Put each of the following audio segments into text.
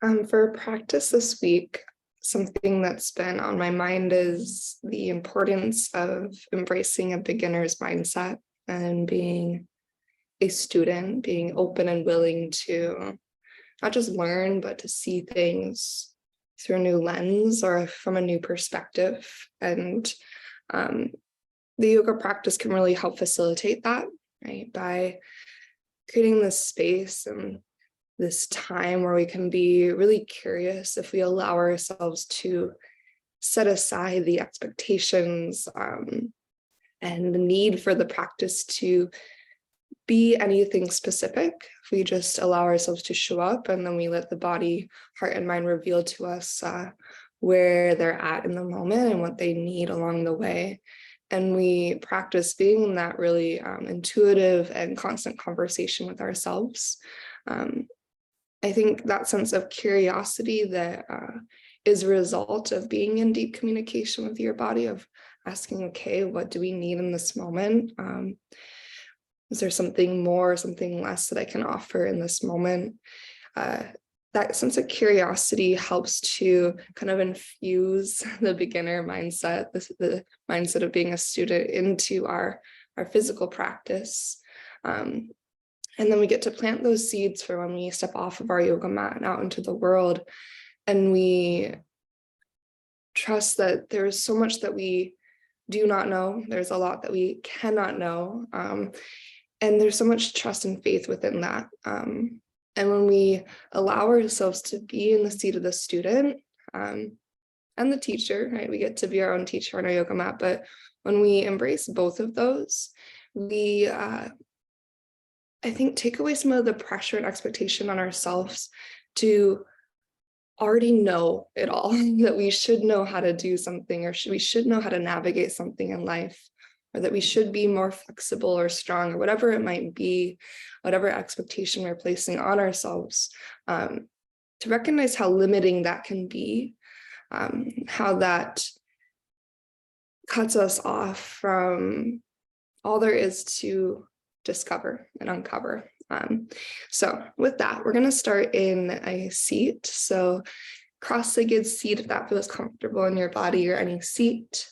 For practice this week, something that's been on my mind is the importance of embracing a beginner's mindset and being a student, being open and willing to not just learn, but to see things through a new lens or from a new perspective. And um, the yoga practice can really help facilitate that, right? By creating this space and this time where we can be really curious if we allow ourselves to set aside the expectations and the need for the practice to be anything specific. If we just allow ourselves to show up and then we let the body, heart, and mind reveal to us where they're at in the moment and what they need along the way. And we practice being in that really intuitive and constant conversation with ourselves. I think that sense of curiosity that is a result of being in deep communication with your body, of asking, okay, what do we need in this moment? Is there something more, something less that I can offer in this moment? That sense of curiosity helps to kind of infuse the beginner mindset, the mindset of being a student, into our physical practice. And then we get to plant those seeds for when we step off of our yoga mat and out into the world. And we trust that there's so much that we do not know. There's a lot that we cannot know. And there's so much trust and faith within that. And when we allow ourselves to be in the seat of the student and the teacher, right? We get to be our own teacher on our yoga mat. But when we embrace both of those, we I think take away some of the pressure and expectation on ourselves to already know it all, that we should know how to do something, or we should know how to navigate something in life, or that we should be more flexible or strong, or whatever it might be, whatever expectation we're placing on ourselves, to recognize how limiting that can be, how that cuts us off from all there is to discover and uncover. So with that, we're going to start in a seat. So cross-legged seat, if that feels comfortable in your body, or any seat.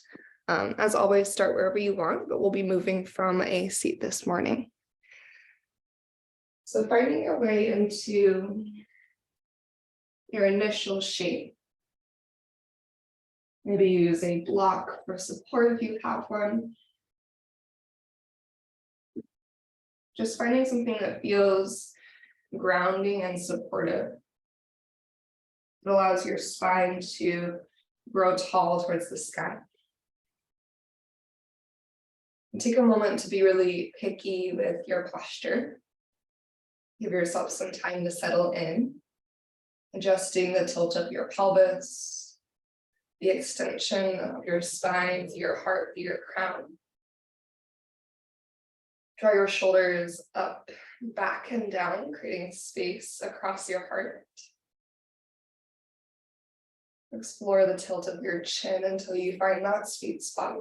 As always, start wherever you want, but we'll be moving from a seat this morning. So finding your way into your initial shape. Maybe use a block for support if you have one. Just finding something that feels grounding and supportive. It allows your spine to grow tall towards the sky. And take a moment to be really picky with your posture. Give yourself some time to settle in, adjusting the tilt of your pelvis, the extension of your spine, your heart, your crown. Draw your shoulders up, back, and down, creating space across your heart. Explore the tilt of your chin until you find that sweet spot.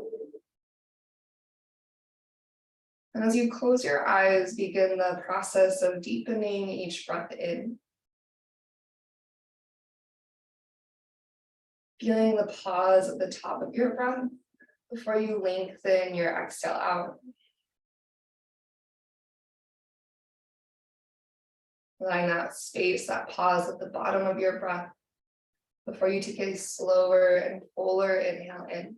And as you close your eyes, begin the process of deepening each breath in. Feeling the pause at the top of your breath before you lengthen your exhale out. Allowing that space, that pause at the bottom of your breath before you take a slower and fuller inhale in.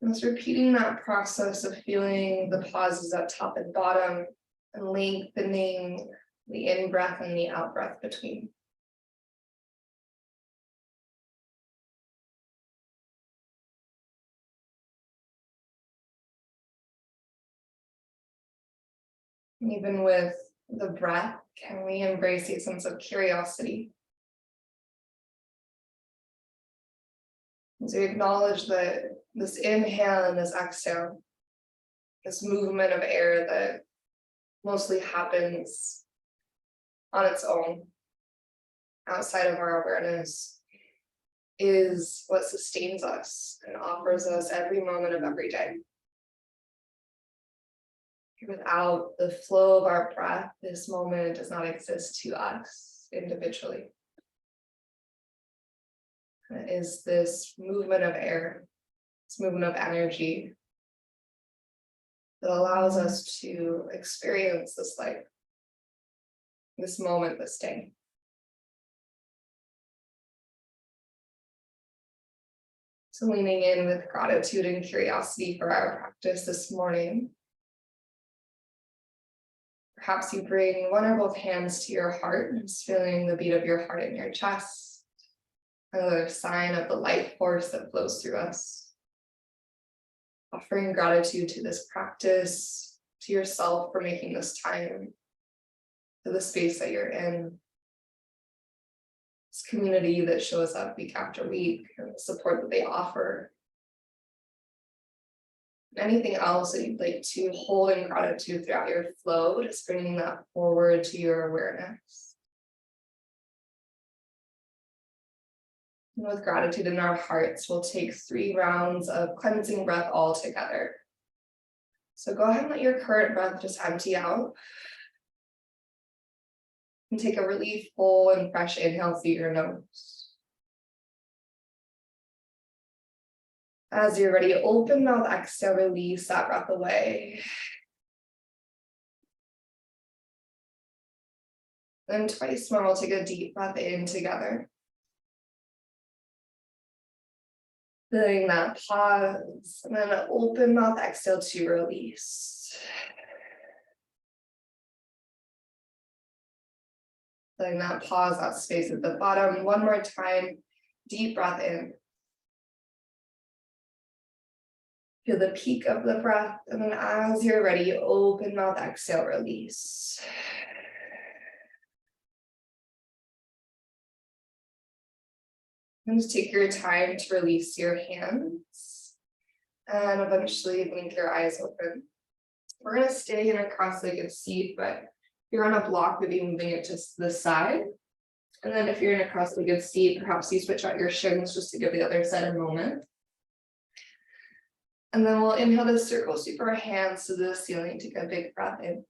And just repeating that process of feeling the pauses at top and bottom and lengthening the in-breath and the out-breath between. Even with the breath, can we embrace a sense of curiosity? As we acknowledge that this inhale and this exhale, this movement of air that mostly happens on its own, outside of our awareness, is what sustains us and offers us every moment of every day. Without the flow of our breath, this moment does not exist to us individually. It is this movement of air, this movement of energy that allows us to experience this life, this moment, this day. So leaning in with gratitude and curiosity for our practice this morning. Perhaps you bring one or both hands to your heart, just feeling the beat of your heart in your chest. Another sign of the life force that flows through us. Offering gratitude to this practice, to yourself for making this time, to the space that you're in. This community that shows up week after week, and the support that they offer. Anything else that you'd like to hold in gratitude throughout your flow, just bringing that forward to your awareness. And with gratitude in our hearts, we'll take 3 rounds of cleansing breath all together. So go ahead and let your current breath just empty out. And take a really full and fresh inhale through your nose. As you're ready, open mouth, exhale, release that breath away. Then twice more, we'll take a deep breath in together. Feeling that pause, and then an open mouth, exhale to release. Feeling that pause, that space at the bottom. One more time, deep breath in. Feel the peak of the breath, and then as you're ready, open mouth, exhale, release. And just take your time to release your hands, and eventually blink your eyes open. We're gonna stay in a cross-legged seat, but if you're on a block, maybe moving it to the side. And then if you're in a cross-legged seat, perhaps you switch out your shins just to give the other side a moment. And then we'll inhale to circle sweep our hands to the ceiling, take a big breath in.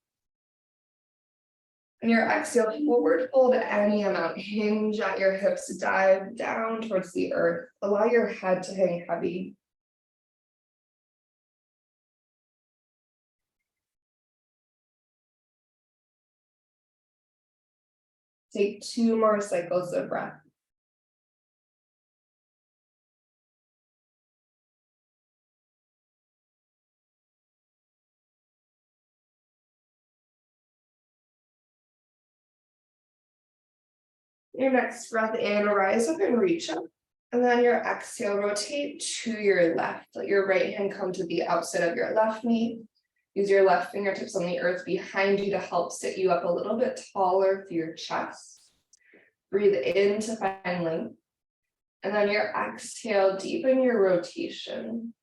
And your exhale, forward fold any amount, hinge at your hips, dive down towards the earth. Allow your head to hang heavy. Take 2 more cycles of breath. Your next breath in, rise up and reach up. And then your exhale, rotate to your left. Let your right hand come to the outside of your left knee. Use your left fingertips on the earth behind you to help sit you up a little bit taller through your chest. Breathe in to find length. And then your exhale, deepen your rotation.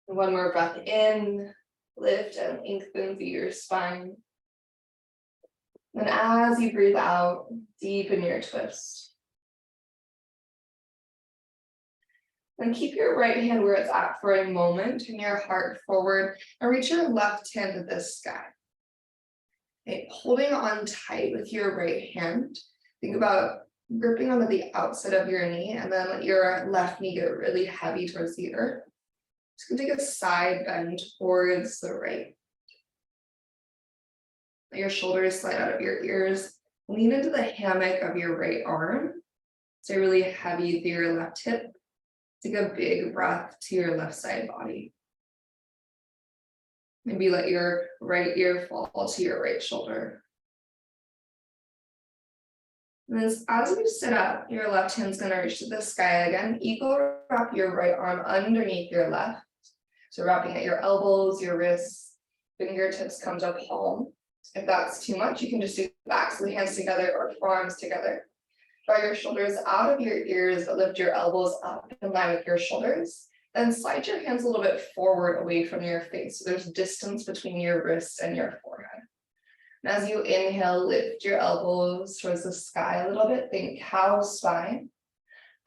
And one more breath in, lift and lengthen through your spine. And as you breathe out, deepen your twist. Then keep your right hand where it's at for a moment, turn your heart forward, and reach your left hand to the sky. Okay, holding on tight with your right hand, think about gripping onto the outside of your knee, and then let your left knee get really heavy towards the earth. Just gonna take a side bend towards the right. Let your shoulders slide out of your ears. Lean into the hammock of your right arm. Stay really heavy through your left hip. Take a big breath to your left side body. Maybe let your right ear fall to your right shoulder. And then as you sit up, your left hand's gonna reach to the sky again. Eagle wrap your right arm underneath your left. So wrapping at your elbows, your wrists, fingertips come to palm. If that's too much, you can just do backs of the hands together or forearms together. Draw your shoulders out of your ears, but lift your elbows up in line with your shoulders. Then slide your hands a little bit forward away from your face. So there's distance between your wrists and your forehead. And as you inhale, lift your elbows towards the sky a little bit. Think cow spine.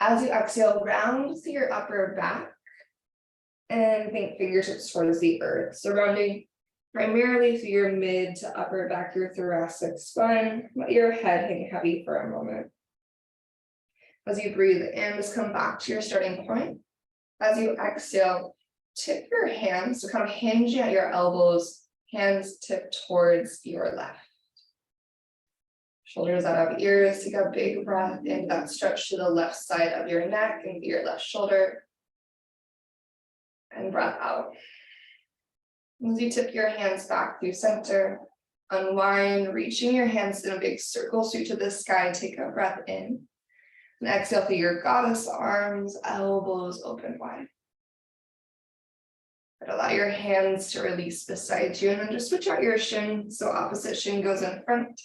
As you exhale, round through your upper back. And think fingertips towards the earth, surrounding primarily through your mid to upper back, your thoracic spine. Let your head hang heavy for a moment. As you breathe in, just come back to your starting point. As you exhale, tip your hands, so kind of hinging at your elbows, hands tip towards your left. Shoulders out of ears, take a big breath into that stretch to the left side of your neck and your left shoulder. And breath out. As you tip your hands back through center, unwind, reaching your hands in a big circle, shoot to the sky, take a breath in. And exhale through your goddess arms, elbows open wide. And allow your hands to release beside you, and then just switch out your shin, so opposite shin goes in front.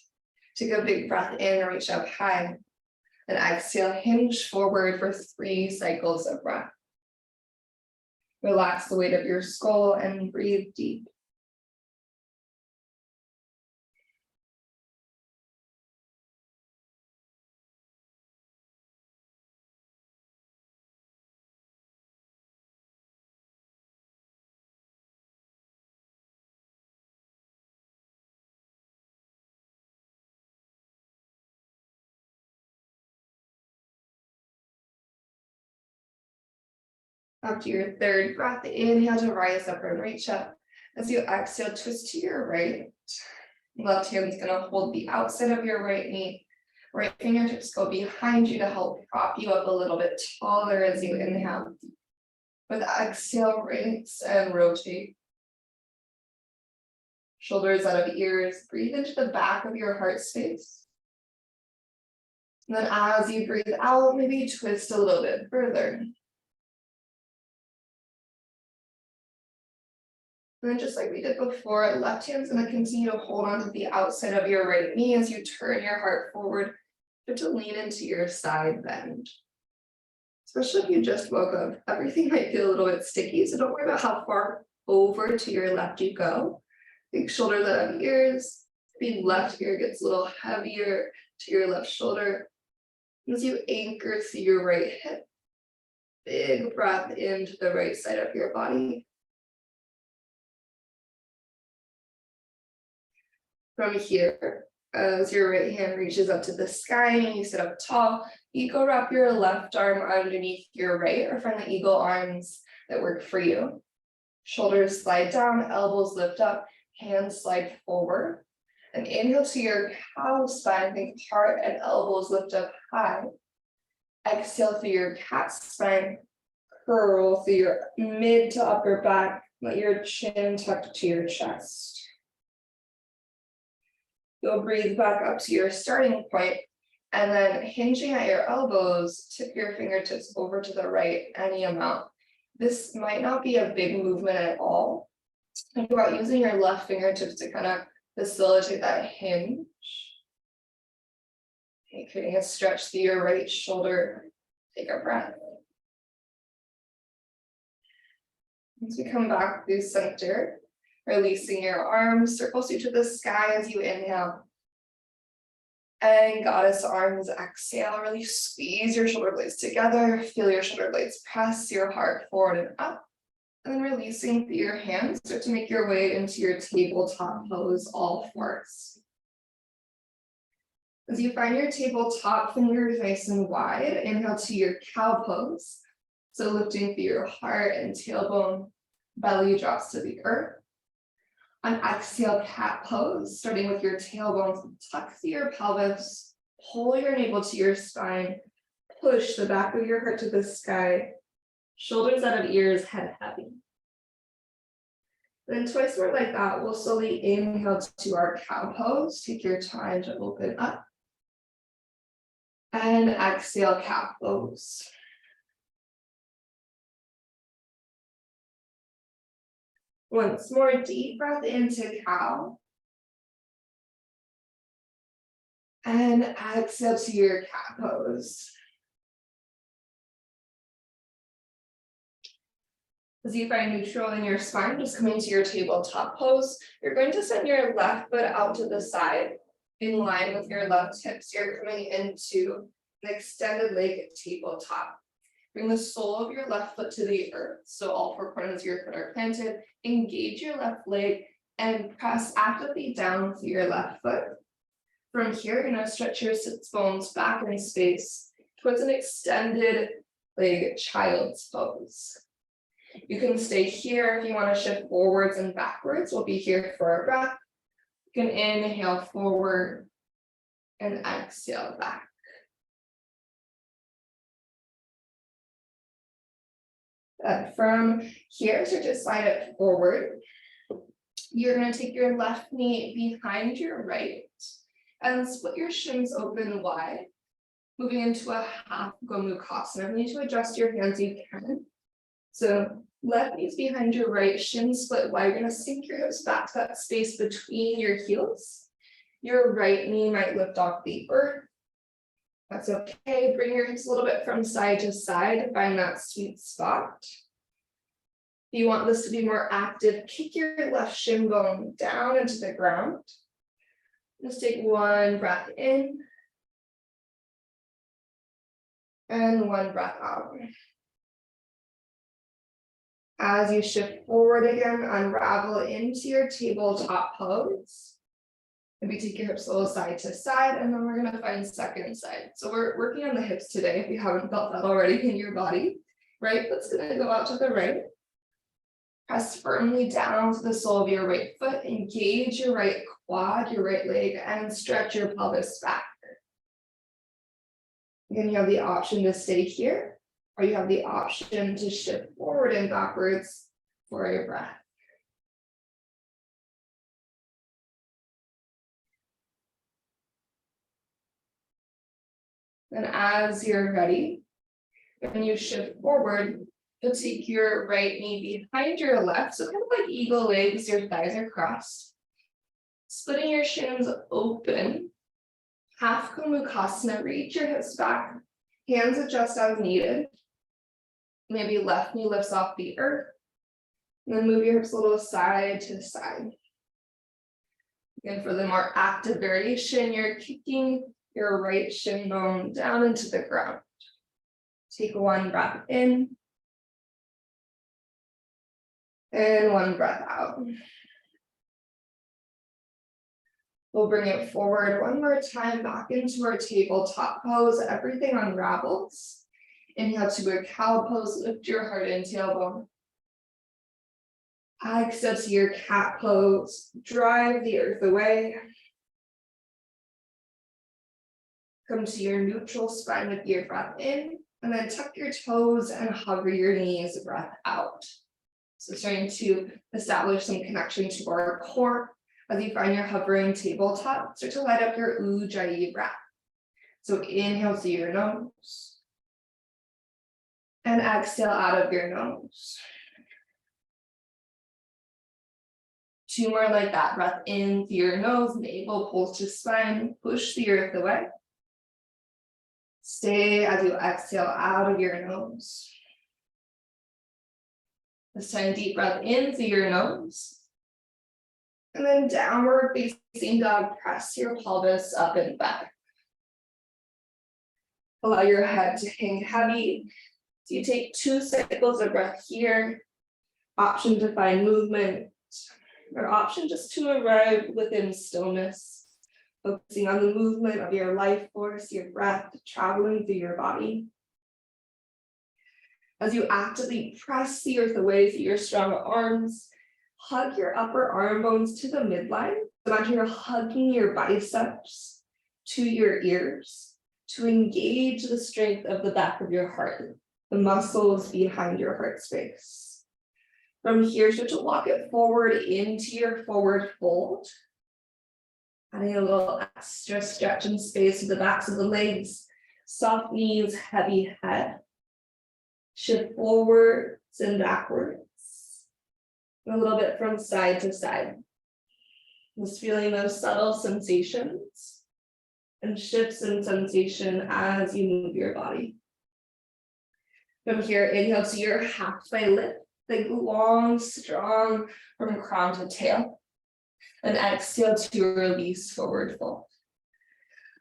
Take a big breath in, reach up high. And exhale, hinge forward for 3 cycles of breath. Relax the weight of your skull and breathe deep. After your 3rd breath, inhale to rise up and reach up. As you exhale, twist to your right. Left hand's gonna hold the outside of your right knee. Right fingertips go behind you to help prop you up a little bit taller as you inhale. With exhale, rinse and rotate. Shoulders out of ears, breathe into the back of your heart space. And then as you breathe out, maybe twist a little bit further. And then just like we did before, left hand's gonna continue to hold on to the outside of your right knee as you turn your heart forward, but to lean into your side bend. Especially if you just woke up, everything might feel a little bit sticky, so don't worry about how far over to your left you go. Big shoulders out of ears, the left ear gets a little heavier to your left shoulder. As you anchor through your right hip, big breath into the right side of your body. From here, as your right hand reaches up to the sky and you sit up tall, you go wrap your left arm underneath your right, or find the eagle arms that work for you. Shoulders slide down, elbows lift up, hands slide forward. And inhale to your cow spine, think heart and elbows lift up high. Exhale through your cat spine, curl through your mid to upper back, let your chin tuck to your chest. You'll breathe back up to your starting point, and then hinging at your elbows, tip your fingertips over to the right any amount. This might not be a big movement at all. Think about using your left fingertips to kind of facilitate that hinge. Okay, creating a stretch through your right shoulder. Take a breath. As we come back through center, releasing your arms, circles you to the sky as you inhale. And goddess arms, exhale, really squeeze your shoulder blades together, feel your shoulder blades press your heart forward and up. And then releasing through your hands, start to make your way into your tabletop pose, all fours. As you find your tabletop, fingers nice and wide, inhale to your cow pose. So lifting through your heart and tailbone, belly drops to the earth. On exhale, cat pose, starting with your tailbones, tuck through your pelvis, pull your navel to your spine, push the back of your heart to the sky, shoulders out of ears, head heavy. Then twice more like that, we'll slowly inhale to our cow pose, take your time to open up. And exhale, cat pose. Once more, deep breath into cow. And exhale to your cat pose. As you find neutral in your spine, just coming to your tabletop pose, you're going to send your left foot out to the side in line with your left hips. You're coming into an extended leg tabletop. Bring the sole of your left foot to the earth. So all four corners of your foot are planted. Engage your left leg and press actively down through your left foot. From here, you're going to stretch your sits bones back in space towards an extended leg child's pose. You can stay here if you want to shift forwards and backwards. We'll be here for a breath. You can inhale forward and exhale back. From here, so just slide it forward. You're going to take your left knee behind your right and split your shins open wide, moving into a half Gomukhasana. You need to adjust your hands, you can. So left knee's behind your right, shins split wide. You're going to sink your hips back to that space between your heels. Your right knee might lift off the earth. That's okay. Bring your hips a little bit from side to side. Find that sweet spot. If you want this to be more active, kick your left shin bone down into the ground. Just take one breath in and one breath out. As you shift forward again, unravel into your tabletop pose. Maybe take your hips a little side to side, and then we're going to find second side. So we're working on the hips today, if you haven't felt that already in your body. Right foot's going to go out to the right. Press firmly down to the sole of your right foot. Engage your right quad, your right leg, and stretch your pelvis back. Again, you have the option to stay here, or you have the option to shift forward and backwards for your breath. And as you're ready, when you shift forward, you'll take your right knee behind your left, so kind of like eagle legs, your thighs are crossed. Splitting your shins open, half Gomukhasana, reach your hips back, hands adjust as needed. Maybe left knee lifts off the earth, and then move your hips a little side to side. Again, for the more active variation, you're kicking your right shin bone down into the ground. Take one breath in and one breath out. We'll bring it forward one more time back into our tabletop pose. Everything unravels. Inhale to a cow pose, lift your heart and tailbone. Exhale to your cat pose, drive the earth away. Come to your neutral spine with your breath in, and then tuck your toes and hover your knees, breath out. So starting to establish some connection to our core. As you find your hovering tabletop, start to light up your Ujjayi breath. So inhale through your nose. And exhale out of your nose. Two more like that. Breath in through your nose, navel pulls to spine, push the earth away. Stay as you exhale out of your nose. This time, deep breath in through your nose. And then downward facing dog, press your pelvis up and back. Allow your head to hang heavy. So you take 2 cycles of breath here. Option to find movement, or option just to arrive within stillness. Focusing on the movement of your life force, your breath traveling through your body. As you actively press the earth away through your strong arms, hug your upper arm bones to the midline. Imagine you're hugging your biceps to your ears to engage the strength of the back of your heart, the muscles behind your heart space. From here, start to walk it forward into your forward fold. Adding a little extra stretch and space to the backs of the legs, soft knees, heavy head. Shift forwards and backwards. A little bit from side to side. Just feeling those subtle sensations and shifts in sensation as you move your body. From here, inhale to your halfway lift, think long, strong from crown to tail. And exhale to release forward fold.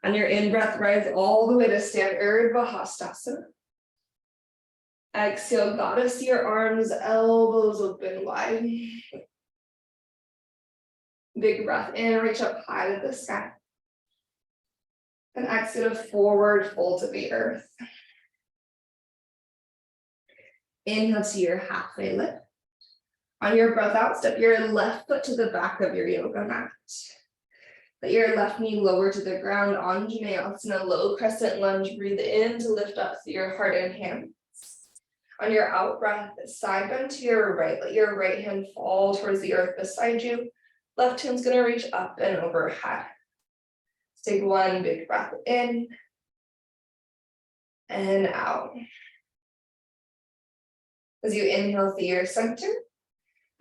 On your in-breath, rise all the way to stand Urdhva Hastasana. Exhale, goddess your arms, elbows open wide. Big breath in, reach up high to the sky. And exhale, forward fold to the earth. Inhale to your halfway lift. On your breath out, step your left foot to the back of your yoga mat. Let your left knee lower to the ground on Vinyasa, low crescent lunge. Breathe in to lift up through your heart and hands. On your out breath, side bend to your right. Let your right hand fall towards the earth beside you. Left hand's gonna reach up and overhead. Take one big breath in and out. As you inhale through your center,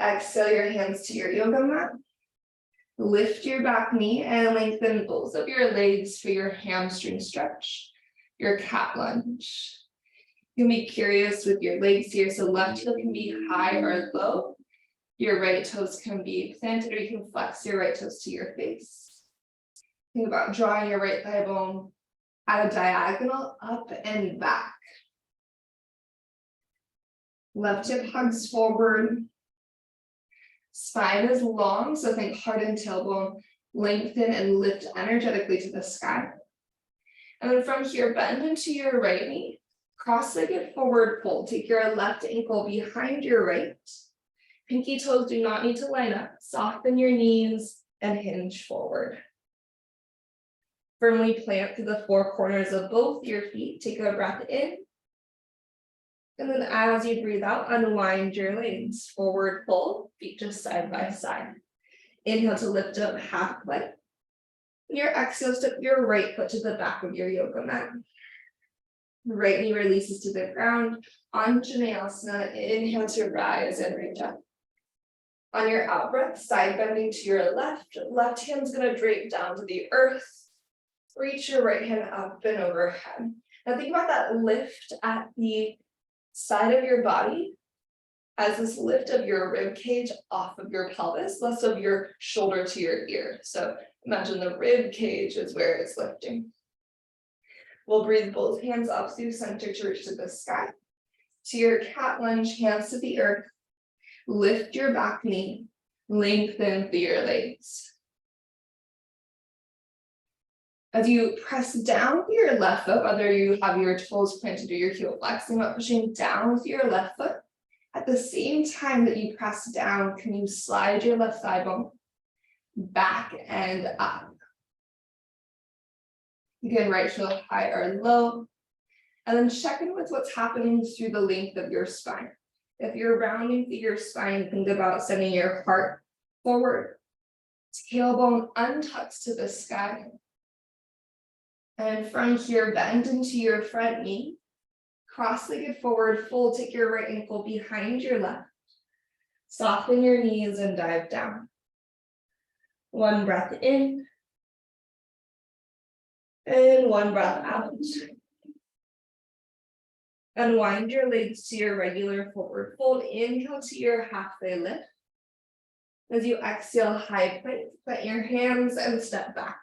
exhale your hands to your yoga mat. Lift your back knee and lengthen both of your legs for your hamstring stretch, your cat lunge. You can be curious with your legs here, so left heel can be high or low. Your right toes can be planted, or you can flex your right toes to your face. Think about drawing your right thigh bone at a diagonal up and back. Left hip hugs forward. Spine is long, so think heart and tailbone lengthen and lift energetically to the sky. And then from here, bend into your right knee, cross-legged forward fold. Take your left ankle behind your right. Pinky toes do not need to line up. Soften your knees and hinge forward. Firmly plant through the four corners of both your feet. Take a breath in. And then as you breathe out, unwind your legs. Forward fold, feet just side by side. Inhale to lift up halfway. And your exhale, step your right foot to the back of your yoga mat. Right knee releases to the ground. On Vinyasa, inhale to rise and reach up. On your out breath, side bending to your left. Left hand's gonna drape down to the earth. Reach your right hand up and overhead. Now think about that lift at the side of your body as this lift of your rib cage off of your pelvis, less of your shoulder to your ear. So imagine the rib cage is where it's lifting. We'll breathe both hands up through center to reach to the sky. To your cat lunge, hands to the earth. Lift your back knee, lengthen through your legs. As you press down with your left foot, whether you have your toes planted or your heel flexing, but pushing down with your left foot, at the same time that you press down, can you slide your left thigh bone back and up? Again, right heel high or low. And then check in with what's happening through the length of your spine. If you're rounding through your spine, think about sending your heart forward. Tailbone untucks to the sky. And from here, bend into your front knee. Cross-legged forward fold, take your right ankle behind your left. Soften your knees and dive down. One breath in. And one breath out. Unwind your legs to your regular forward fold. Inhale to your halfway lift. As you exhale, high plank, plant your hands and step back.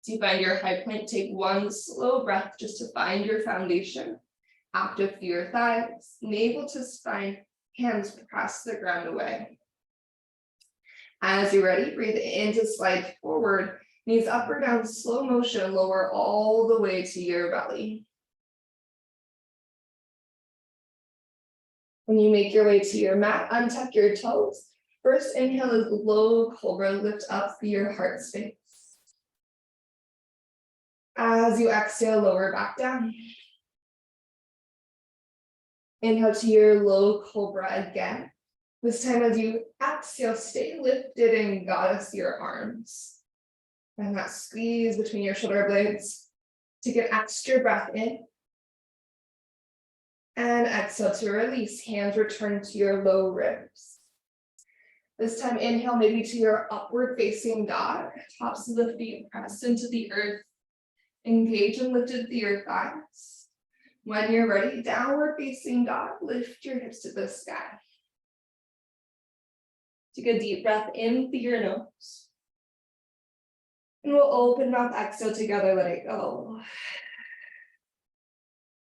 As you find your high plank, take one slow breath just to find your foundation. Active through your thighs, navel to spine, hands press the ground away. As you're ready, breathe in to slide forward. Knees up or down, slow motion, lower all the way to your belly. When you make your way to your mat, untuck your toes. First inhale is low cobra, lift up through your heart space. As you exhale, lower back down. Inhale to your low cobra again. This time as you exhale, stay lifted and goddess your arms. And that squeeze between your shoulder blades. Take an extra breath in. And exhale to release. Hands return to your low ribs. This time inhale maybe to your upward facing dog. Tops of the feet pressed into the earth. Engage and lifted through your thighs. When you're ready, downward facing dog, lift your hips to the sky. Take a deep breath in through your nose. And we'll open mouth, exhale together, let it go.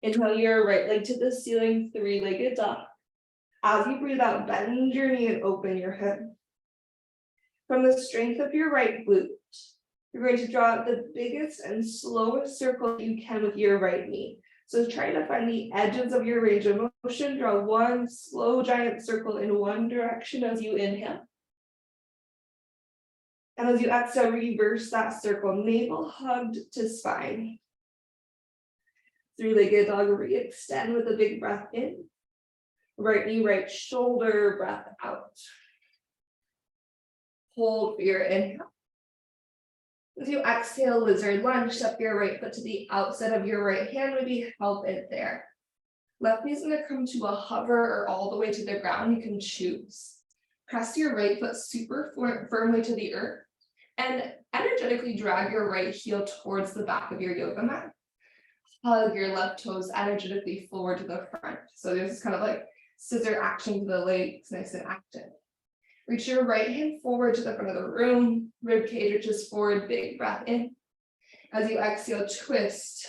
Inhale your right leg to the ceiling, three-legged dog. As you breathe out, bend your knee and open your hip. From the strength of your right glute, you're going to draw out the biggest and slowest circle you can with your right knee. So try to find the edges of your range of motion. Draw one slow giant circle in one direction as you inhale. And as you exhale, reverse that circle, navel hugged to spine. Three-legged dog, re-extend with a big breath in. Right knee, right shoulder, breath out. Hold for your inhale. As you exhale, lizard lunge, step your right foot to the outside of your right hand, maybe help it there. Left knee is going to come to a hover or all the way to the ground, you can choose. Press your right foot super firmly to the earth and energetically drag your right heel towards the back of your yoga mat. Hug your left toes energetically forward to the front. So there's this kind of like scissor action to the legs, nice and active. Reach your right hand forward to the front of the room, rib cage reaches forward, big breath in. As you exhale, twist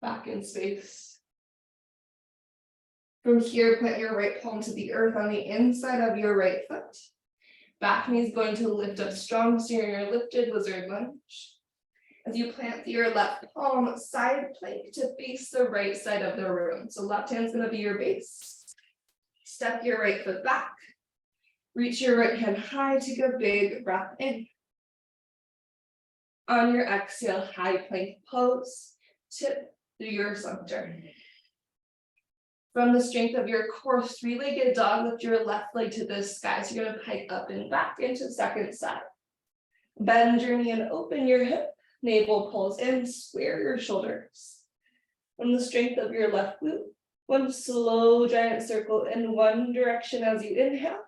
back in space. From here, plant your right palm to the earth on the inside of your right foot. Back knee is going to lift up strong, so you're in your lifted lizard lunge. As you plant your left palm, side plank to face the right side of the room. So left hand's going to be your base. Step your right foot back. Reach your right hand high, take a big breath in. On your exhale, high plank pose, tip through your center. From the strength of your core, three-legged dog, lift your left leg to the sky. So you're going to pike up and back into second side. Bend your knee and open your hip. Navel pulls in, square your shoulders. From the strength of your left glute, one slow giant circle in one direction as you inhale.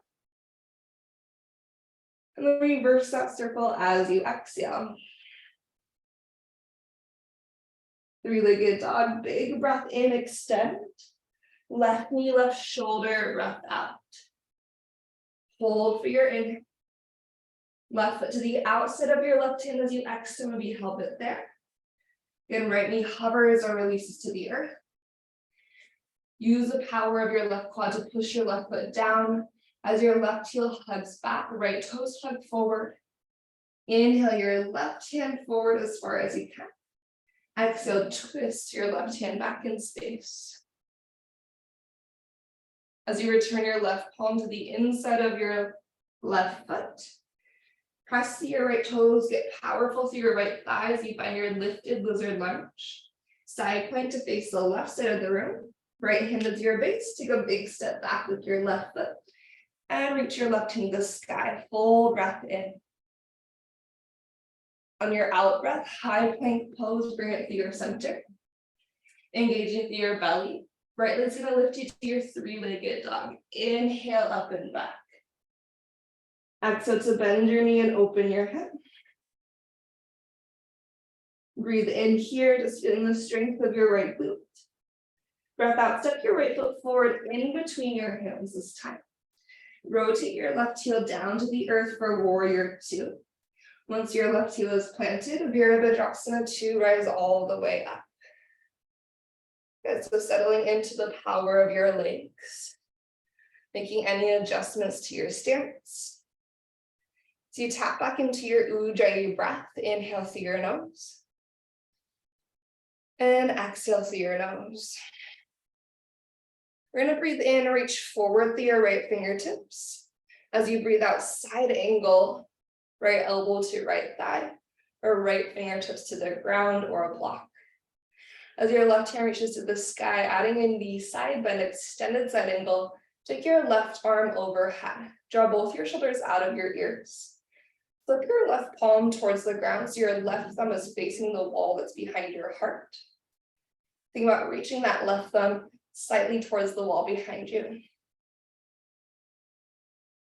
And then reverse that circle as you exhale. Three-legged dog, big breath in, extend. Left knee, left shoulder, breath out. Hold for your inhale. Left foot to the outside of your left hand as you exhale, maybe help it there. Again, right knee hovers or releases to the earth. Use the power of your left quad to push your left foot down as your left heel hugs back, right toes hug forward. Inhale your left hand forward as far as you can. Exhale, twist your left hand back in space. As you return your left palm to the inside of your left foot, press to your right toes, get powerful through your right thighs. You find your lifted lizard lunge. Side plank to face the left side of the room. Right hand is your base. Take a big step back with your left foot. And reach your left hand to the sky. Full breath in. On your out breath, high plank pose, bring it through your center. Engaging through your belly. Right leg's gonna lift you to your three-legged dog. Inhale up and back. Exhale to bend your knee and open your hip. Breathe in here, just feeling the strength of your right glute. Breath out, step your right foot forward in between your hands this time. Rotate your left heel down to the earth for warrior two. Once your left heel is planted, Virabhadrasana 2, rise all the way up. Good, so settling into the power of your legs. Making any adjustments to your stance. So you tap back into your Ujjayi breath. Inhale through your nose. And exhale through your nose. We're going to breathe in, reach forward through your right fingertips. As you breathe out, side angle, right elbow to right thigh, or right fingertips to the ground or a block. As your left hand reaches to the sky, adding in the side bend, extended side angle, take your left arm overhead. Draw both your shoulders out of your ears. Flip your left palm towards the ground so your left thumb is facing the wall that's behind your heart. Think about reaching that left thumb slightly towards the wall behind you.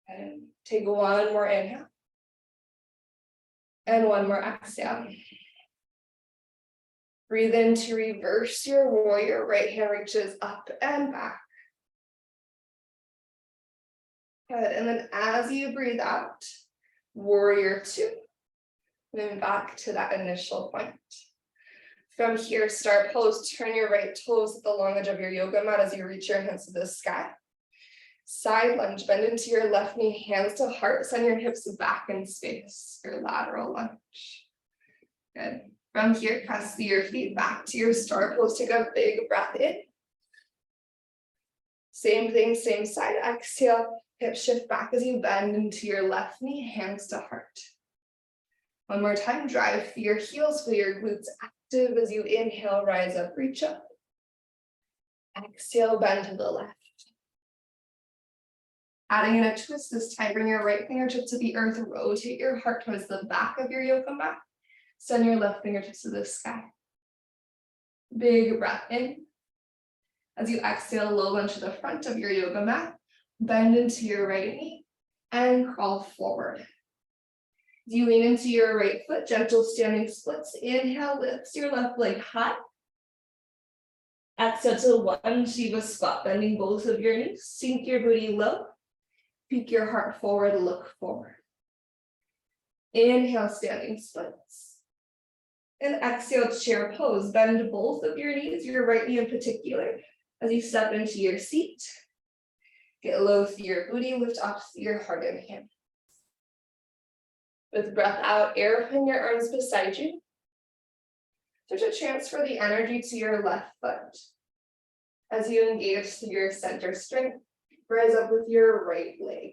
And take one more inhale. And one more exhale. Breathe in to reverse your warrior. Right hand reaches up and back. Good. And then as you breathe out, warrior two. Moving back to that initial point. From here, star pose, turn your right toes at the long edge of your yoga mat as you reach your hands to the sky. Side lunge, bend into your left knee, hands to heart, send your hips back in space, your lateral lunge. Good. From here, press your feet back to your star pose, take a big breath in. Same thing, same side, exhale, hip shift back as you bend into your left knee, hands to heart. One more time, drive through your heels, feel your glutes active as you inhale, rise up, reach up. Exhale, bend to the left. Adding in a twist this time, bring your right fingertip to the earth, rotate your heart towards the back of your yoga mat. Send your left fingertips to the sky. Big breath in. As you exhale, low lunge to the front of your yoga mat, bend into your right knee and crawl forward. As you lean into your right foot, gentle standing splits. Inhale, lifts your left leg high. Exhale to one Shiva squat, bending both of your knees. Sink your booty low. Peek your heart forward, look forward. Inhale, standing splits. And exhale, chair pose. Bend both of your knees, your right knee in particular, as you step into your seat. Get low through your booty, lift up through your heart and hands. With breath out, air open your arms beside you. Start to transfer the energy to your left foot. As you engage through your center strength, rise up with your right leg.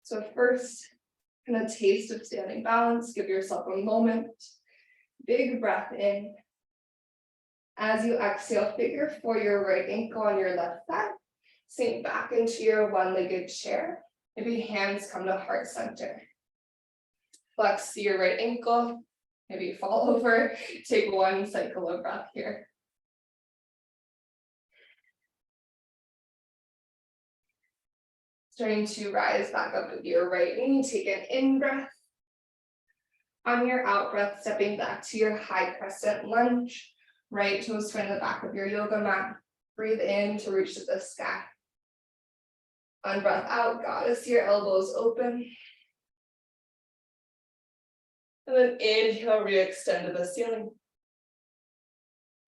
So first, kind of taste of standing balance. Give yourself a moment. Big breath in. As you exhale, figure for your right ankle on your left thigh. Sink back into your one-legged chair. Maybe hands come to heart center. Flex to your right ankle. Maybe fall over. Take one cycle of breath here. Starting to rise back up with your right knee. Take an in-breath. On your out-breath, stepping back to your high crescent lunge. Right toes turn the back of your yoga mat. Breathe in to reach to the sky. On breath out, goddess, your elbows open. And then inhale, re-extend to the ceiling.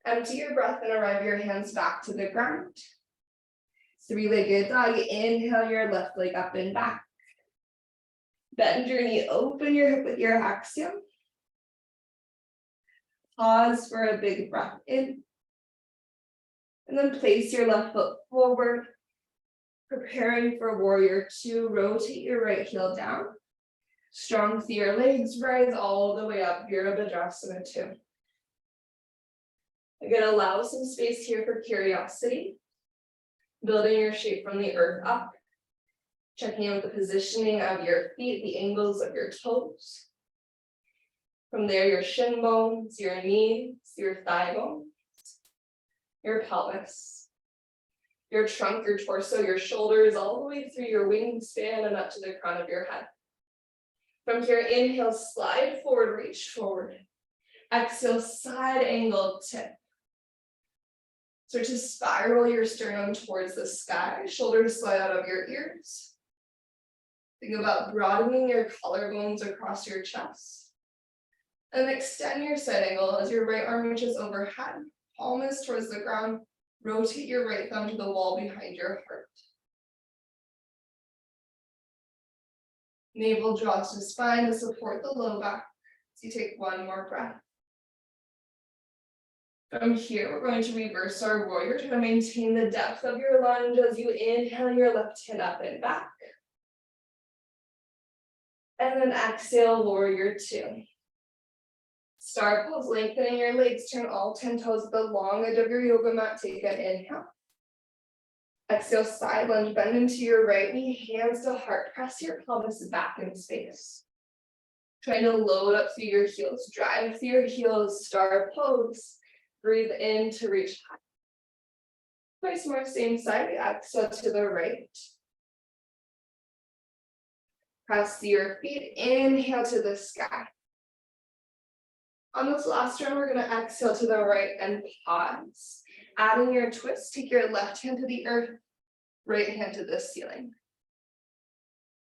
Empty your breath and arrive your hands back to the ground. Three-legged dog, inhale your left leg up and back. Bend your knee, open your hip with your exhale. Pause for a big breath in. And then place your left foot forward. Preparing for warrior two, rotate your right heel down. Strong through your legs, rise all the way up, Virabhadrasana 2. Again, allow some space here for curiosity. Building your shape from the earth up. Checking in with the positioning of your feet, the angles of your toes. From there, your shin bones, your knees, your thigh bones, your pelvis. Your trunk, your torso, your shoulders, all the way through your wingspan and up to the crown of your head. From here, inhale, slide forward, reach forward. Exhale, side angle tip. Start to spiral your sternum towards the sky. Shoulders slide out of your ears. Think about broadening your collarbones across your chest. And extend your side angle as your right arm reaches overhead. Palm is towards the ground. Rotate your right thumb to the wall behind your heart. Navel draws to spine to support the low back. So you take one more breath. From here, we're going to reverse our warrior to maintain the depth of your lunge as you inhale your left hand up and back. And then exhale, warrior two. Star pose, lengthening your legs, turn all 10 toes at the long edge of your yoga mat, take an inhale. Exhale, side lunge, bend into your right knee, hands to heart, press your pelvis back in space. Trying to load up through your heels, drive through your heels, star pose. Breathe in to reach high. Twice more, same side, exhale to the right. Press your feet, inhale to the sky. On this last round, we're going to exhale to the right and pause. Adding your twist, take your left hand to the earth, right hand to the ceiling.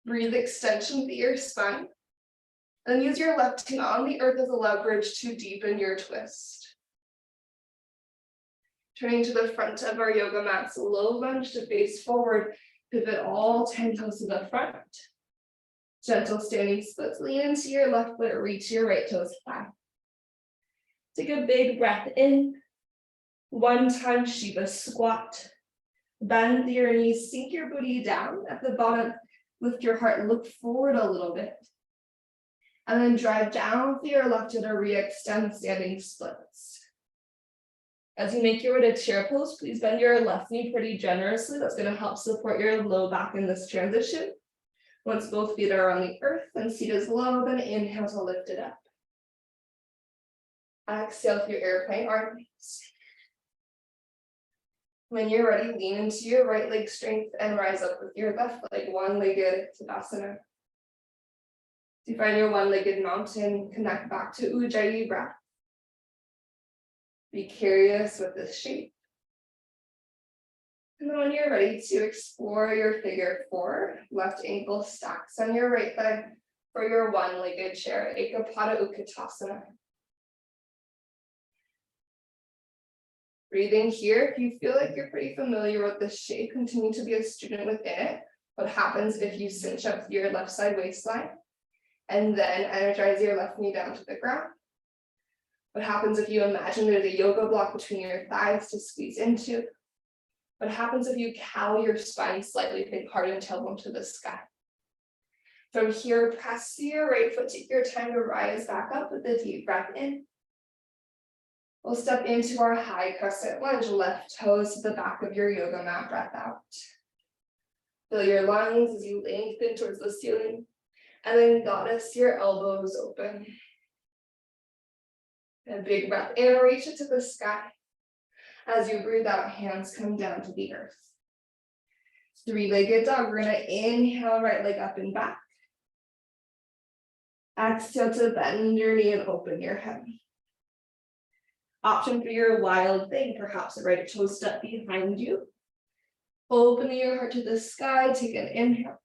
Breathe extension through your spine. And use your left hand on the earth as a leverage to deepen your twist. Turning to the front of our yoga mat, low lunge to face forward, pivot all 10 toes to the front. Gentle standing splits, lean into your left foot, reach your right toes high. Take a big breath in. One time Shiva squat. Bend your knees, sink your booty down at the bottom, lift your heart, look forward a little bit. And then drive down with your left to re-extend standing splits. As you make your way to chair pose, please bend your left knee pretty generously. That's going to help support your low back in this transition. Once both feet are on the earth and seat is low, then inhale to lift it up. Exhale through airplane arms. When you're ready, lean into your right leg strength and rise up with your left leg, one-legged Tadasana. To find your one-legged mountain, connect back to Ujjayi breath. Be curious with this shape. And then when you're ready to explore your figure four, left ankle stacks on your right leg for your one-legged chair, Ekapada Utkatasana. Breathing here, if you feel like you're pretty familiar with this shape, continue to be a student within it. What happens if you cinch up your left side waistline and then energize your left knee down to the ground? What happens if you imagine there's a yoga block between your thighs to squeeze into? What happens if you cowl your spine slightly, think heart and tailbone to the sky? From here, press to your right foot, take your time to rise back up with a deep breath in. We'll step into our high crescent lunge, left toes to the back of your yoga mat, breath out. Fill your lungs as you lengthen towards the ceiling, and then goddess your elbows open. A big breath in, reach it to the sky. As you breathe out, hands come down to the earth. Three-legged dog, we're gonna inhale, right leg up and back. Exhale to bend your knee and open your head. Option for your wild thing, perhaps the right toe step behind you. Open your heart to the sky, take an inhale.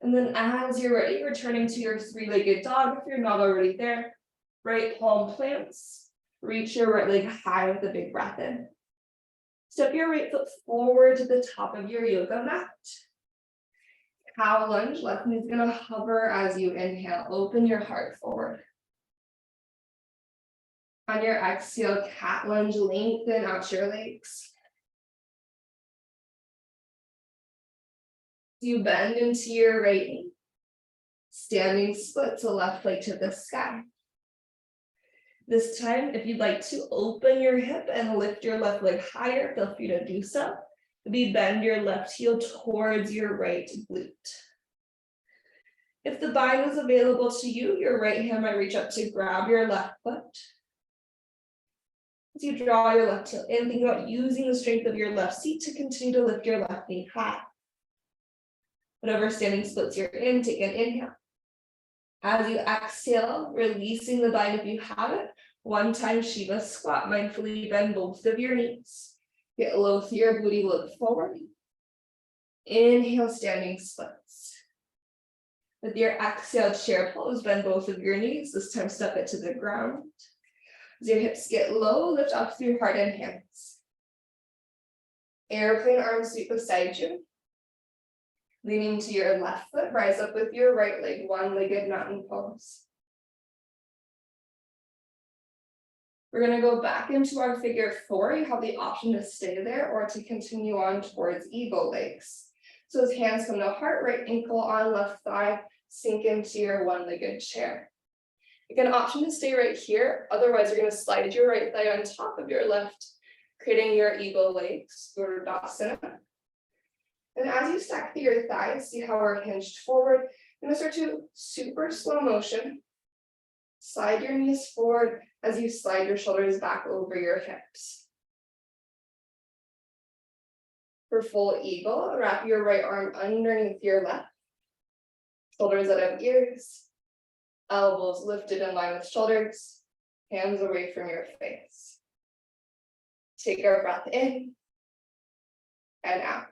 And then as you're ready, returning to your three-legged dog, if you're not already there, right palm plants, reach your right leg high with a big breath in. Step your right foot forward to the top of your yoga mat. Cow lunge, left knee's gonna hover as you inhale, open your heart forward. On your exhale, cat lunge, lengthen out your legs. You bend into your right knee. Standing splits, the left leg to the sky. This time, if you'd like to open your hip and lift your left leg higher, feel free to do so. Maybe bend your left heel towards your right glute. If the bind is available to you, your right hand might reach up to grab your left foot. As you draw your left heel in, think about using the strength of your left seat to continue to lift your left knee high. Whatever standing splits you're in, take an inhale. As you exhale, releasing the bind if you have it, one time Shiva squat, mindfully bend both of your knees. Get low through your booty, look forward. Inhale, standing splits. With your exhale, chair pose, bend both of your knees, this time step it to the ground. As your hips get low, lift up through heart and hands. Airplane arms sweep beside you. Leaning to your left foot, rise up with your right leg, one-legged mountain pose. We're gonna go back into our figure four. You have the option to stay there or to continue on towards eagle legs. So as hands come to heart, right ankle on left thigh, sink into your one-legged chair. You get an option to stay right here. Otherwise, you're gonna slide your right thigh on top of your left, creating your eagle legs, Gurudasana. And as you stack through your thighs, see how we're hinged forward. You're gonna start to super slow motion. Slide your knees forward as you slide your shoulders back over your hips. For full eagle, wrap your right arm underneath your left. Shoulders out of ears. Elbows lifted in line with shoulders. Hands away from your face. Take a breath in and out.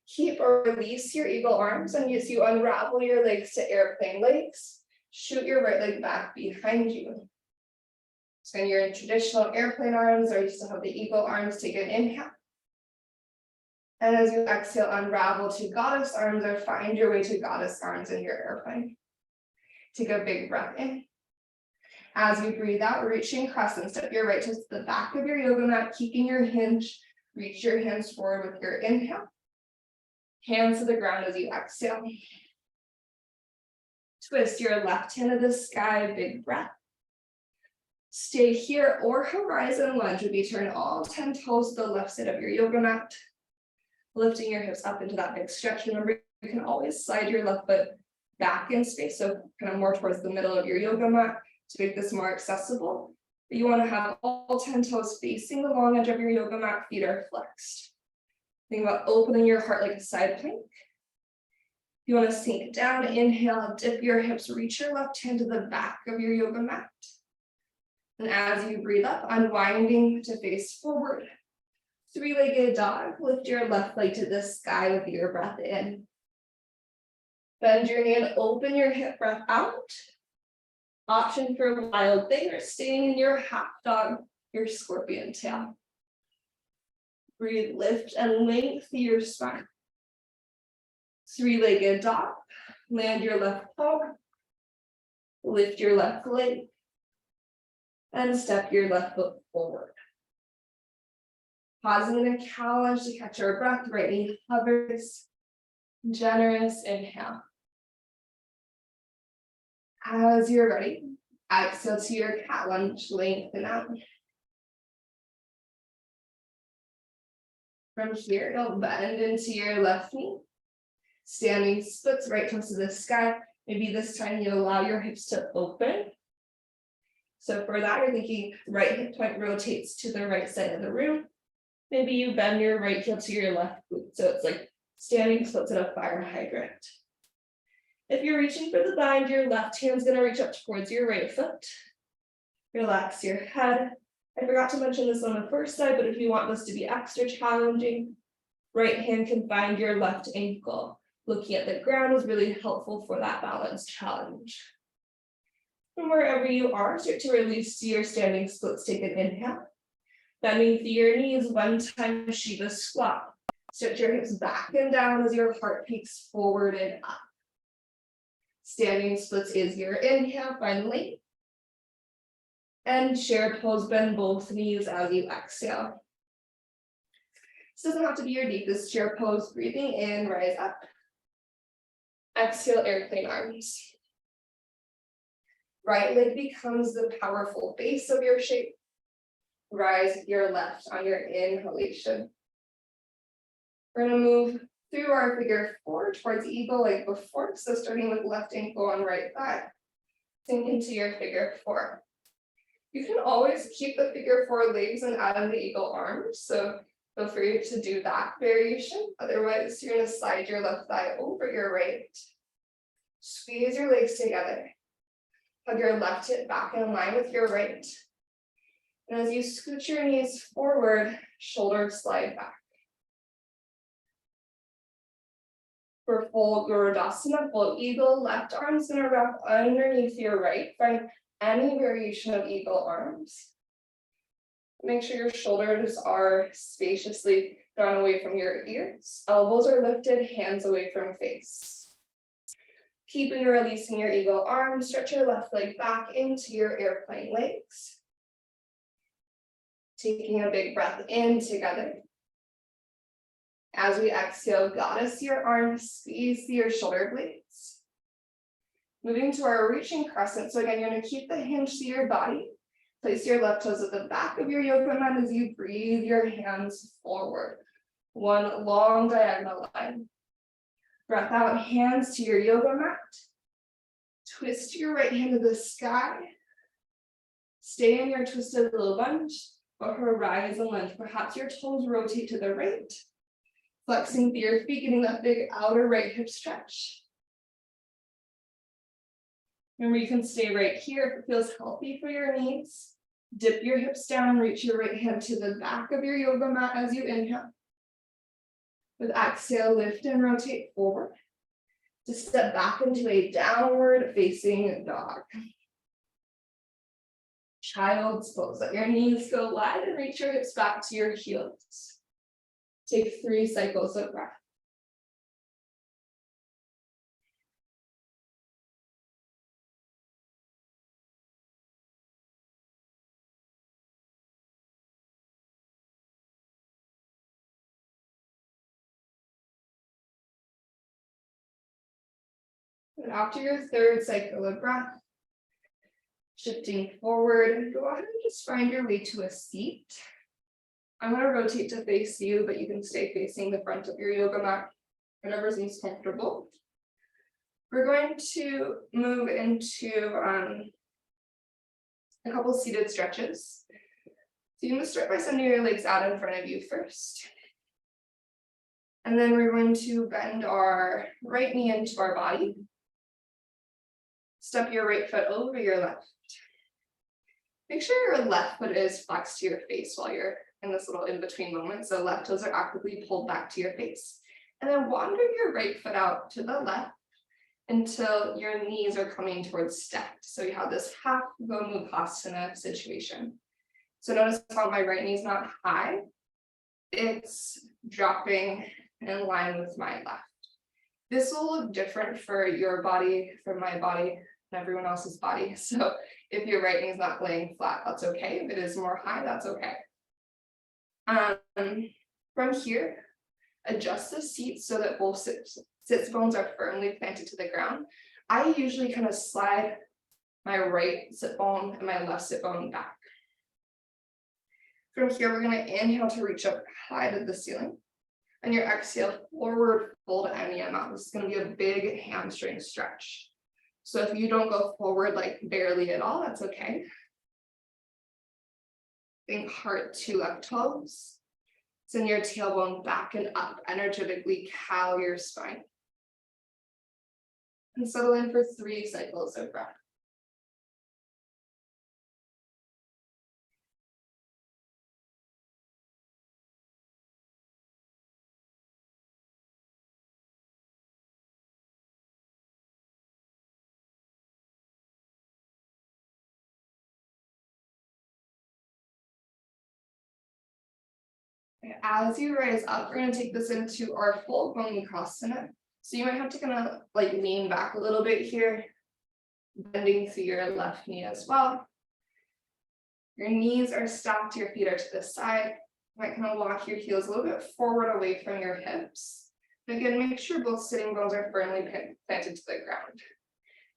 Keep or release your eagle arms, and as you unravel your legs to airplane legs, shoot your right leg back behind you. So when you're in traditional airplane arms, or you still have the eagle arms, take an inhale. And as you exhale, unravel to goddess arms, or find your way to goddess arms in your airplane. Take a big breath in. As you breathe out, reaching crescent, step your right toe to the back of your yoga mat, keeping your hinge. Reach your hands forward with your inhale. Hands to the ground as you exhale. Twist your left hand to the sky, big breath. Stay here, or horizon lunge would be turn all 10 toes to the left side of your yoga mat. Lifting your hips up into that big stretch. Remember, you can always slide your left foot back in space, so kind of more towards the middle of your yoga mat to make this more accessible. But you want to have all 10 toes facing the long edge of your yoga mat, feet are flexed. Think about opening your heart like a side plank. You want to sink down, inhale, dip your hips, reach your left hand to the back of your yoga mat. And as you breathe up, unwinding to face forward. Three-legged dog, lift your left leg to the sky with your breath in. Bend your knee and open your hip, breath out. Option for wild thing or staying in your half dog, your scorpion tail. Breathe, lift and lengthen your spine. Three-legged dog, land your left paw, lift your left leg, and step your left foot forward. Pausing in a cow lunge to catch our breath, right knee hovers, generous inhale. As you're ready, exhale to your cat lunge, lengthen out. From here, you'll bend into your left knee. Standing splits, right toes to the sky. Maybe this time you allow your hips to open. So for that, you're thinking right hip point rotates to the right side of the room. Maybe you bend your right heel to your left glute. So it's like standing splits at a fire hydrant. If you're reaching for the bind, your left hand's gonna reach up towards your right foot. Relax your head. I forgot to mention this on the first side, but if you want this to be extra challenging, right hand can find your left ankle. Looking at the ground is really helpful for that balance challenge. From wherever you are, start to release your standing splits. Take an inhale. Bending through your knees, one time Shiva squat. Stretch your hips back and down as your heart peaks forward and up. Standing splits is your inhale, find length. And chair pose, bend both knees as you exhale. This doesn't have to be your deepest chair pose. Breathing in, rise up. Exhale, airplane arms. Right leg becomes the powerful base of your shape. Rise your left on your inhalation. We're going to move through our figure four towards eagle like before. So starting with left ankle on right thigh. Sink into your figure four. You can always keep the figure four legs and add in the eagle arms. So feel free to do that variation. Otherwise, you're going to slide your left thigh over your right. Squeeze your legs together. Hug your left hip back in line with your right. And as you scoot your knees forward, shoulders slide back. For full Garudasana, full eagle, left arm's gonna wrap underneath your right. Find any variation of eagle arms. Make sure your shoulders are spaciously drawn away from your ears. Elbows are lifted, hands away from face. Keeping or releasing your eagle arms, stretch your left leg back into your airplane legs. Taking a big breath in together. As we exhale, goddess your arms, squeeze your shoulder blades. Moving to our reaching crescent. So again, you're going to keep the hinge to your body. Place your left toes at the back of your yoga mat as you breathe your hands forward. One long diagonal line. Breath out, hands to your yoga mat. Twist your right hand to the sky. Stay in your twisted little lunge or horizon lunge. Perhaps your toes rotate to the right. Flexing through your feet, getting that big outer right hip stretch. Remember, you can stay right here if it feels healthy for your knees. Dip your hips down, reach your right hand to the back of your yoga mat as you inhale. With exhale, lift and rotate forward. To step back into a downward facing dog. Child's pose. Let your knees go wide and reach your hips back to your heels. Take 3 cycles of breath. And after your 3rd cycle of breath, shifting forward, go ahead and just find your way to a seat. I'm going to rotate to face you, but you can stay facing the front of your yoga mat, whatever seems comfortable. We're going to move into a couple seated stretches. So you can start by sending your legs out in front of you first. And then we're going to bend our right knee into our body. Step your right foot over your left. Make sure your left foot is flexed to your face while you're in this little in-between moment. So left toes are actively pulled back to your face. And then wander your right foot out to the left until your knees are coming towards stacked. So you have this half Gomukhasana situation. So notice how my right knee is not high. It's dropping in line with my left. This will look different for your body, for my body, and everyone else's body. So if your right knee is not laying flat, that's okay. If it is more high, that's okay. From here, adjust the seat so that both sits bones are firmly planted to the ground. I usually kind of slide my right sit bone and my left sit bone back. From here, we're going to inhale to reach up high to the ceiling. And your exhale, forward fold any amount. This is going to be a big hamstring stretch. So if you don't go forward like barely at all, that's okay. Think heart to left toes. Send your tailbone back and up, energetically cow your spine. And settle in for 3 cycles of breath. As you rise up, we're going to take this into our full Gomukhasana. So you might have to kind of like lean back a little bit here, bending through your left knee as well. Your knees are stacked, your feet are to the side. You might kind of walk your heels a little bit forward away from your hips. And again, make sure both sitting bones are firmly planted to the ground.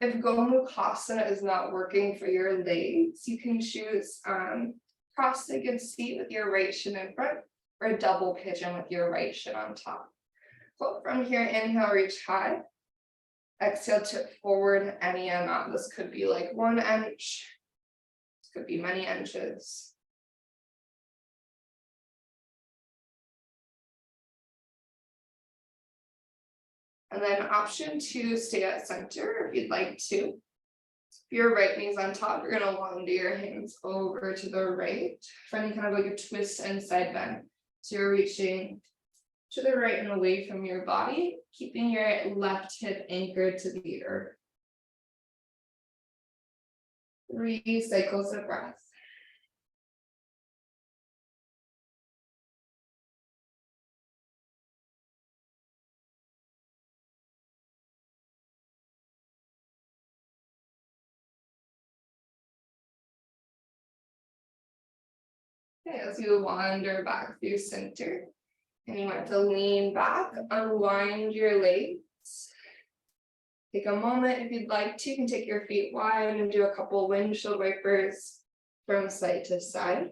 If Gomukhasana is not working for your legs, you can choose cross-legged seat with your right shin in front, or a double pigeon with your right shin on top. So from here, inhale, reach high. Exhale, tip forward any amount. This could be like 1 inch. This could be many inches. And then option 2, stay at center if you'd like to. If your right knee's on top, you're gonna wander your hands over to the right, finding kind of like a twist and side bend. So you're reaching to the right and away from your body, keeping your left hip anchored to the earth. 3 cycles of breath. Okay, as you wander back through center, and you want to lean back, unwind your legs. Take a moment if you'd like to. You can take your feet wide and do a couple windshield wipers from side to side.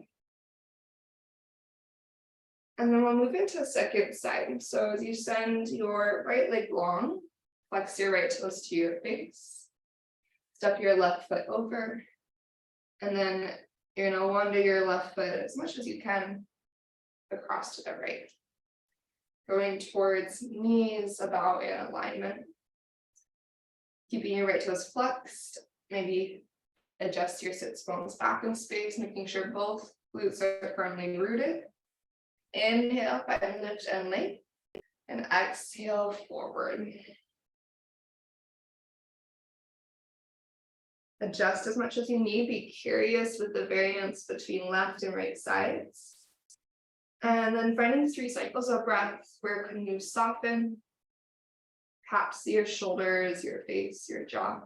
And then we'll move into the second side. So as you send your right leg long, flex your right toes to your face. Step your left foot over. And then you're going to wander your left foot as much as you can across to the right. Going towards knees about in alignment. Keeping your right toes flexed. Maybe adjust your sits bones back in space, making sure both glutes are firmly rooted. Inhale, bend, lift, and length. And exhale forward. Adjust as much as you need. Be curious with the variance between left and right sides. And then finding 3 cycles of breath. Where can you soften? Perhaps your shoulders, your face, your jaw.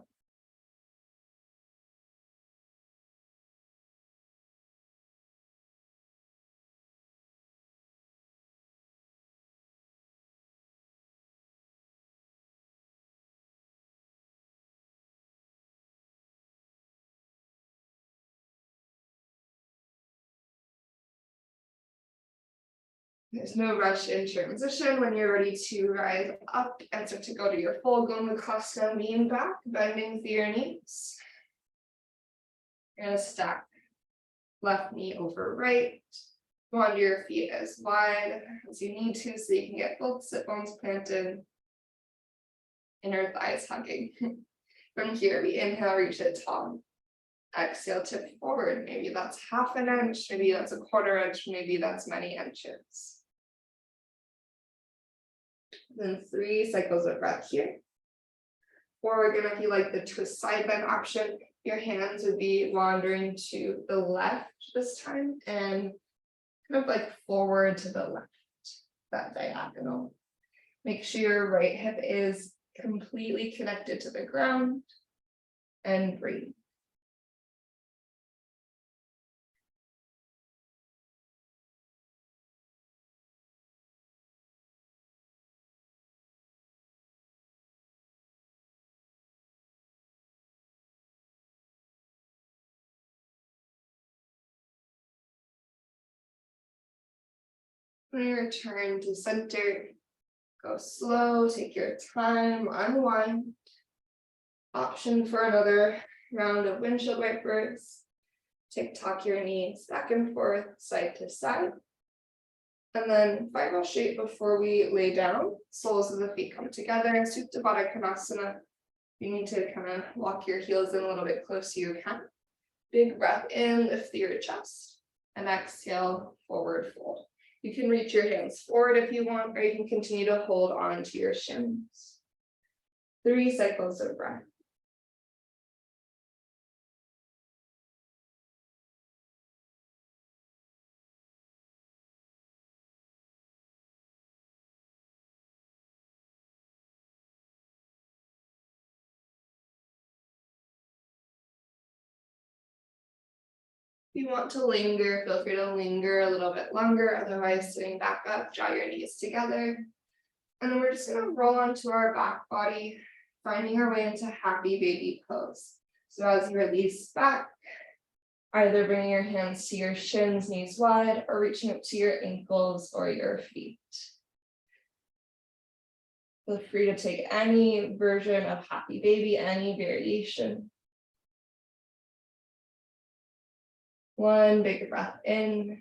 There's no rush in transition. When you're ready to rise up and start to go to your full Gomukhasana, lean back, bending through your knees. You're gonna stack left knee over right. Wander your feet as wide as you need to so you can get both sit bones planted. Inner thighs hugging. From here, we inhale, reach it tall. Exhale, tip forward. Maybe that's half an inch, maybe that's a quarter inch, maybe that's many inches. Then 3 cycles of breath here. Or we're gonna, if you like the twist side bend option, your hands would be wandering to the left this time and kind of like forward to the left, that diagonal. Make sure your right hip is completely connected to the ground and breathe. When you return to center, go slow, take your time, unwind. Option for another round of windshield wipers. Tick-tock your knees back and forth, side to side. And then final shape before we lay down. Soles of the feet come together. Supta Baddha Konasana. You need to kind of walk your heels in a little bit closer you can. Big breath in, lift through your chest. And exhale, forward fold. You can reach your hands forward if you want, or you can continue to hold on to your shins. 3 cycles of breath. If you want to linger, feel free to linger a little bit longer. Otherwise, sitting back up, draw your knees together. And then we're just going to roll onto our back body, finding our way into happy baby pose. So as you release back, either bringing your hands to your shins, knees wide, or reaching up to your ankles or your feet. Feel free to take any version of happy baby, any variation. 1 big breath in.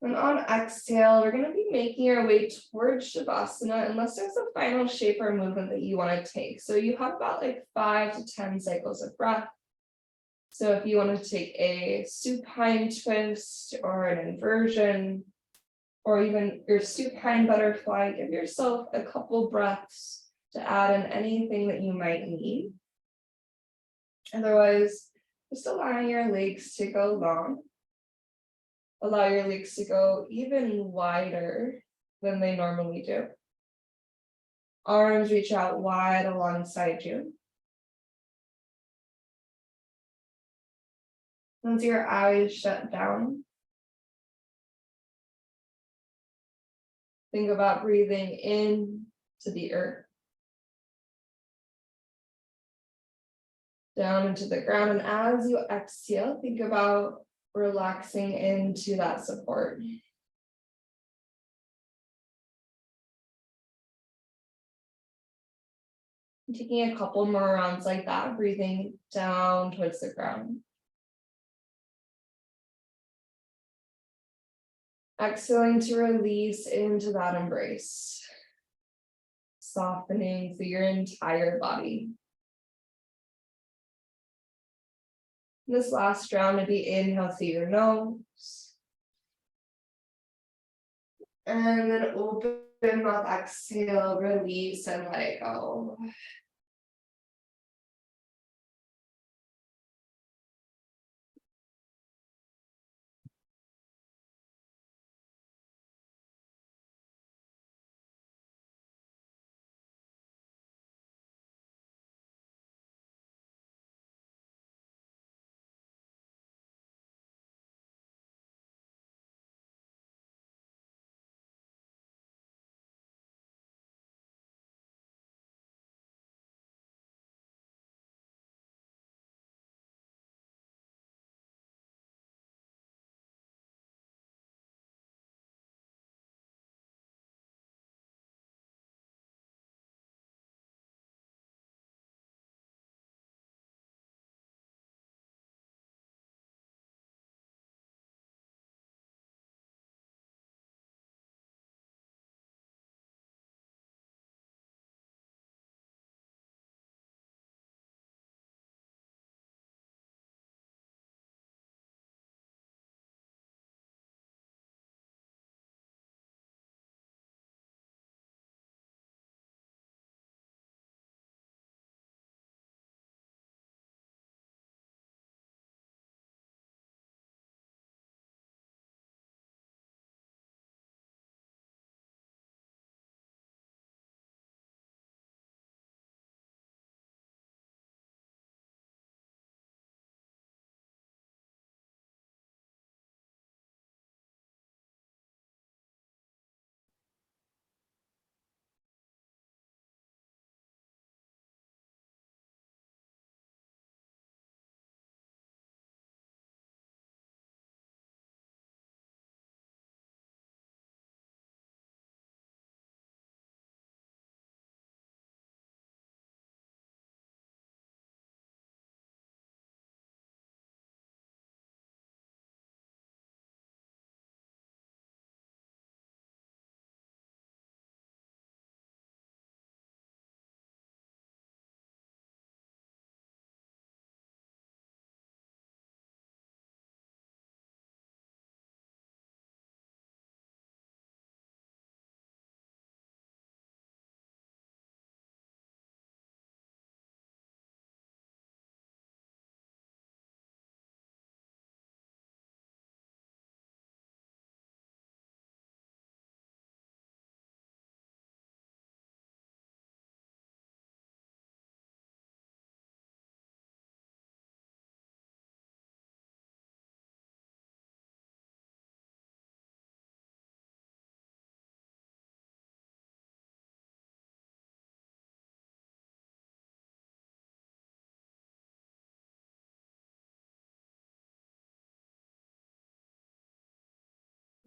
And on exhale, we're going to be making our way towards Shavasana unless there's a final shape or movement that you want to take. So you have about like 5 to 10 cycles of breath. So if you want to take a supine twist or an inversion, or even your supine butterfly, give yourself a couple breaths to add in anything that you might need. Otherwise, just allowing your legs to go long. Allow your legs to go even wider than they normally do. Arms reach out wide alongside you. Once your eyes shut down, think about breathing in to the earth. Down into the ground, and as you exhale, think about relaxing into that support. Taking a couple more rounds like that, breathing down towards the ground. Exhaling to release into that embrace. Softening through your entire body. This last round would be inhale through your nose. And then open mouth, exhale, release and let it go.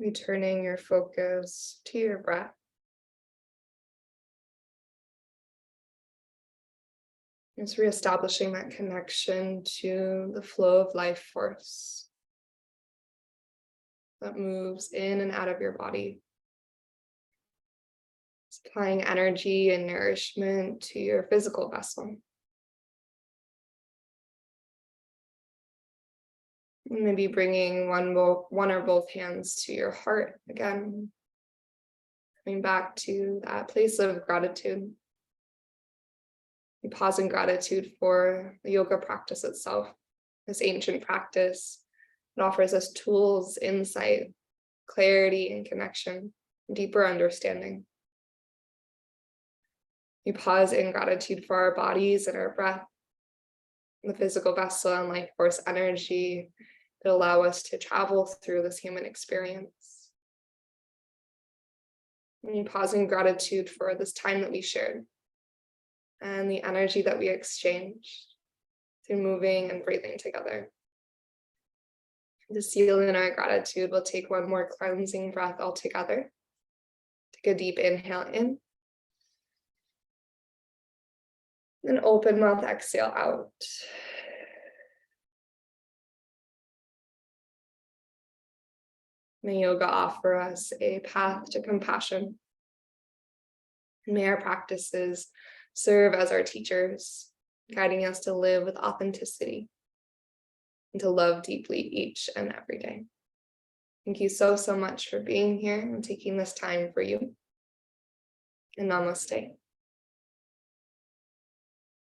Returning your focus to your breath. Just reestablishing that connection to the flow of life force that moves in and out of your body. Supplying energy and nourishment to your physical vessel. Maybe bringing one or both hands to your heart again. Coming back to that place of gratitude. We pause in gratitude for the yoga practice itself, this ancient practice. It offers us tools, insight, clarity, and connection, deeper understanding. We pause in gratitude for our bodies and our breath, the physical vessel and life force energy that allow us to travel through this human experience. And we pause in gratitude for this time that we shared and the energy that we exchanged through moving and breathing together. To seal in our gratitude, we'll take one more cleansing breath all together. Take a deep inhale in. Then open mouth, exhale out. May yoga offer us a path to compassion. May our practices serve as our teachers, guiding us to live with authenticity and to love deeply each and every day. Thank you so, so much for being here and taking this time for you. And namaste.